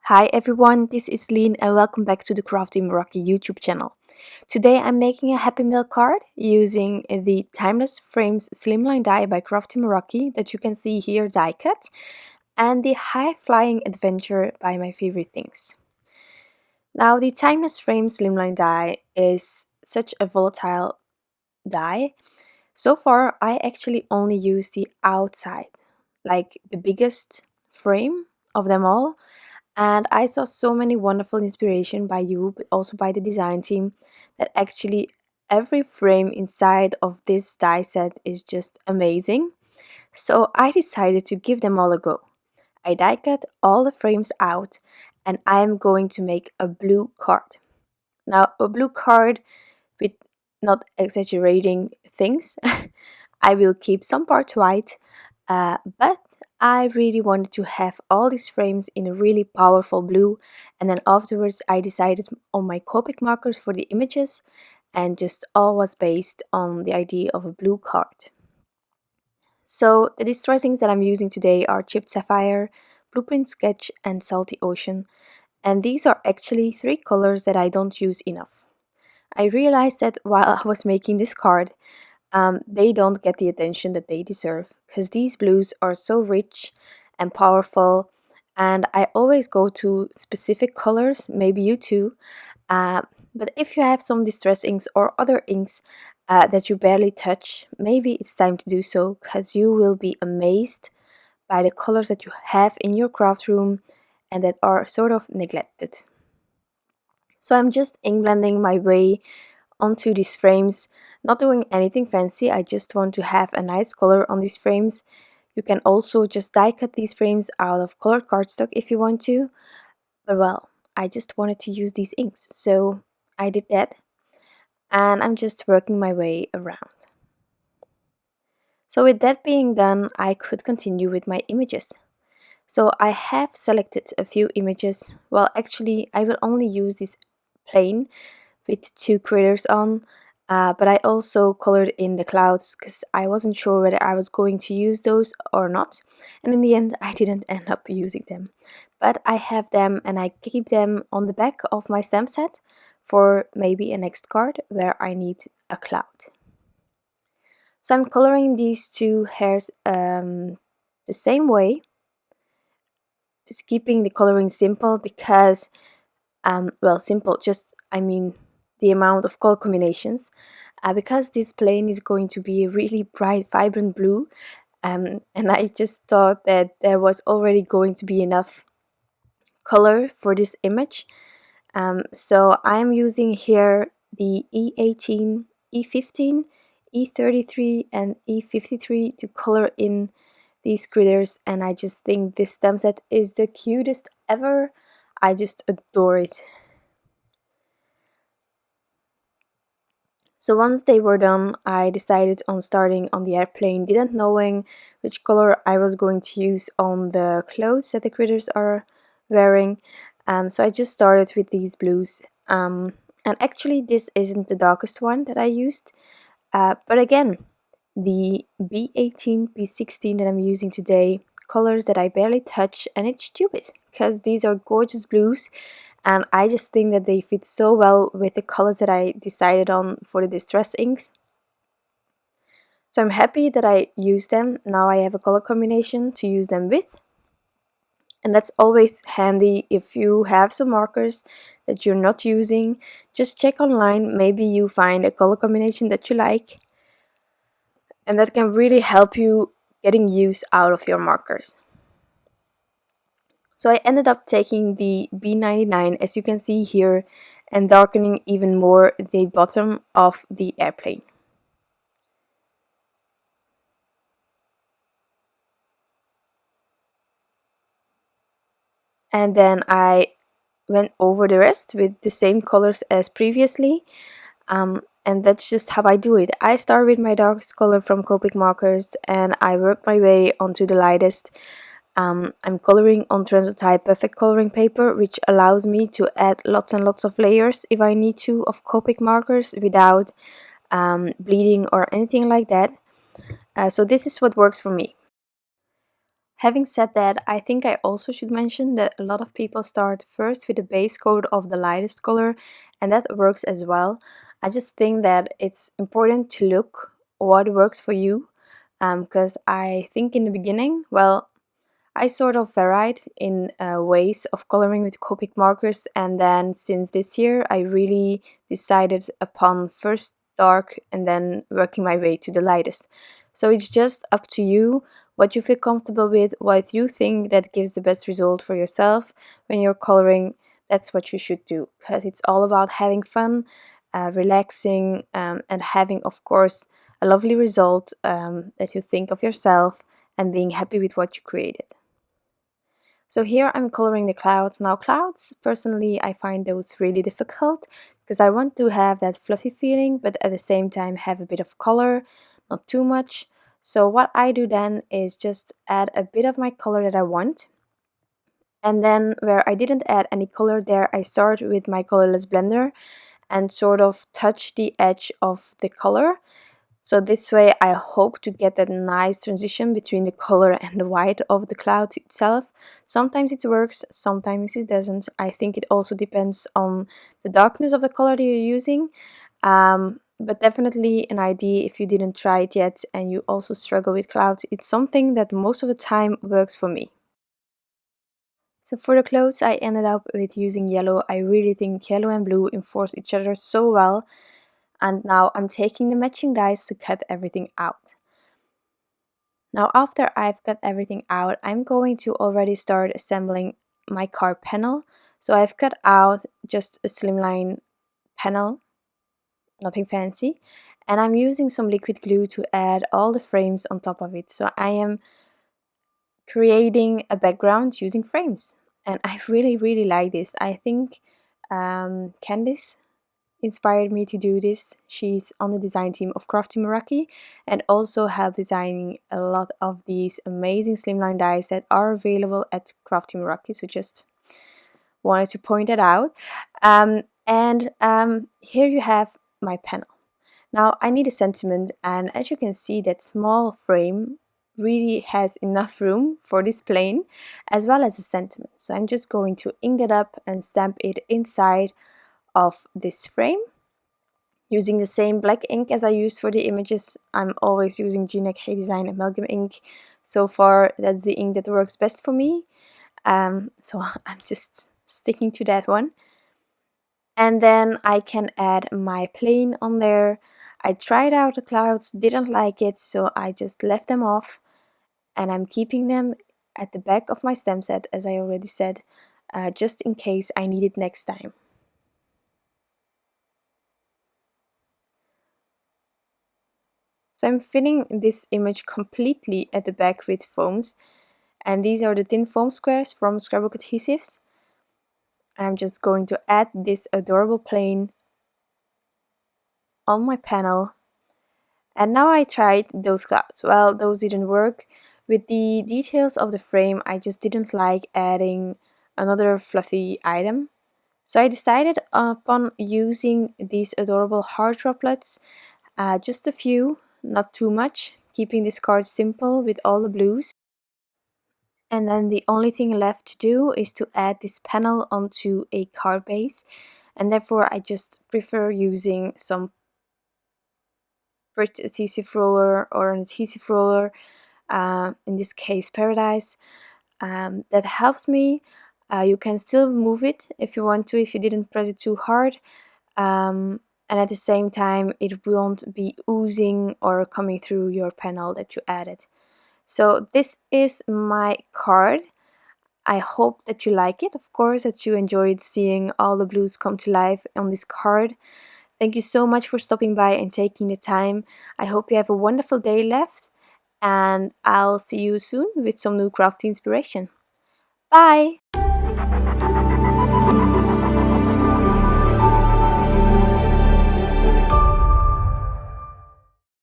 Hi everyone, this is Lean and welcome back to the Crafty Meraki YouTube channel. Today I'm making a Happy Meal card using the Timeless Frames Slimline Die by Crafty Meraki that you can see here die cut, and the High Flying Adventure by My Favorite Things. Now the Timeless Frames Slimline Die is such a volatile die. So far I actually only use the outside, like the biggest frame of them all. And I saw so many wonderful inspiration by you, but also by the design team, that actually every frame inside of this die set is just amazing. So I decided to give them all a go. I die cut all the frames out and I am going to make a blue card. Now a blue card with not exaggerating things. I will keep some parts white, but I really wanted to have all these frames in a really powerful blue, and then afterwards I decided on my Copic markers for the images, and just all was based on the idea of a blue card. So the distressings that I'm using today are Chipped Sapphire, Blueprint Sketch and Salty Ocean, and these are actually three colors that I don't use enough. I realized that while I was making this card, they don't get the attention that they deserve, because these blues are so rich and powerful, and I always go to specific colors, maybe you too, but if you have some distress inks or other inks that you barely touch, maybe it's time to do so, because you will be amazed by the colors that you have in your craft room and that are sort of neglected. So I'm just ink blending my way onto these frames, not doing anything fancy. I just want to have a nice color on these frames. You can also just die cut these frames out of colored cardstock if you want to, but well, I just wanted to use these inks, so I did that, and I'm just working my way around. So with that being done, I could continue with my images. So I have selected a few images. Well, actually I will only use this plain with two critters on, but I also colored in the clouds because I wasn't sure whether I was going to use those or not, and in the end I didn't end up using them. But I have them and I keep them on the back of my stamp set for maybe a next card where I need a cloud. So I'm coloring these two hairs the same way, just keeping the coloring simple because well, simple, just I mean the amount of color combinations, because this plane is going to be a really bright vibrant blue, and I just thought that there was already going to be enough color for this image. So I'm using here the E18, E15, E33 and E53 to color in these critters, and I just think this stamp set is the cutest ever. I just adore it. So once they were done, I decided on starting on the airplane, didn't knowing which color I was going to use on the clothes that the critters are wearing. So I just started with these blues. And actually this isn't the darkest one that I used. But again, the B18, B16 that I'm using today, colors that I barely touch, and it's stupid because these are gorgeous blues. And I just think that they fit so well with the colors that I decided on for the distress inks. So I'm happy that I used them. Now I have a color combination to use them with. And that's always handy if you have some markers that you're not using. Just check online, maybe you find a color combination that you like. And that can really help you getting use out of your markers. So I ended up taking the B99, as you can see here, and darkening even more the bottom of the airplane. And then I went over the rest with the same colors as previously, and that's just how I do it. I start with my darkest color from Copic markers and I work my way onto the lightest. I'm coloring on Transotype perfect coloring paper, which allows me to add lots and lots of layers if I need to of Copic markers without bleeding or anything like that. So this is what works for me. Having said that, I think I also should mention that a lot of people start first with the base coat of the lightest color, and that works as well. I just think that it's important to look what works for you, because I think in the beginning, well, I sort of varied in ways of coloring with Copic markers, and then since this year I really decided upon first dark and then working my way to the lightest. So it's just up to you what you feel comfortable with, what you think that gives the best result for yourself when you're coloring. That's what you should do, because it's all about having fun, relaxing, and having, of course, a lovely result that you think of yourself and being happy with what you created. So here I'm coloring the clouds. Now clouds, personally, I find those really difficult because I want to have that fluffy feeling, but at the same time have a bit of color, not too much. So what I do then is just add a bit of my color that I want. And then where I didn't add any color there, I start with my colorless blender and sort of touch the edge of the color. So this way I hope to get that nice transition between the color and the white of the cloud itself. Sometimes it works, sometimes it doesn't. I think it also depends on the darkness of the color that you're using. But definitely an idea if you didn't try it yet and you also struggle with clouds. It's something that most of the time works for me. So for the clothes I ended up with using yellow. I really think yellow and blue enforce each other so well. And now I'm taking the matching dies to cut everything out. Now after I've cut everything out, I'm going to already start assembling my card panel. So I've cut out just a slimline panel, nothing fancy, and I'm using some liquid glue to add all the frames on top of it. So I am creating a background using frames, and I really like this. I think Candice inspired me to do this. She's on the design team of Crafty Meraki and also helped designing a lot of these amazing slimline dies that are available at Crafty Meraki. So just wanted to point that out. Here you have my panel. Now I need a sentiment, and as you can see, that small frame really has enough room for this plane as well as a sentiment. So I'm just going to ink it up and stamp it inside of this frame using the same black ink as I used for the images. I'm always using Gina Design Amalgam ink. So far that's the ink that works best for me, so I'm just sticking to that one. And then I can add my plane on there. I tried out the clouds, didn't like it, so I just left them off, and I'm keeping them at the back of my stamp set, as I already said, just in case I need it next time. So I'm filling this image completely at the back with foams, and these are the thin foam squares from Scrapbook Adhesives. And I'm just going to add this adorable plane on my panel. And now I tried those clouds. Well, those didn't work. With the details of the frame, I just didn't like adding another fluffy item. So I decided upon using these adorable heart droplets, just a few, not too much, keeping this card simple with all the blues. And then the only thing left to do is to add this panel onto a card base, and therefore I just prefer using some Brit adhesive roller or an adhesive roller, in this case Paradise. That helps me. You can still move it if you want to, if you didn't press it too hard, and at the same time it won't be oozing or coming through your panel that you added. So this is my card. I hope that you like it, of course, that you enjoyed seeing all the blues come to life on this card. Thank you so much for stopping by and taking the time. I hope you have a wonderful day left, and I'll see you soon with some new crafty inspiration. Bye!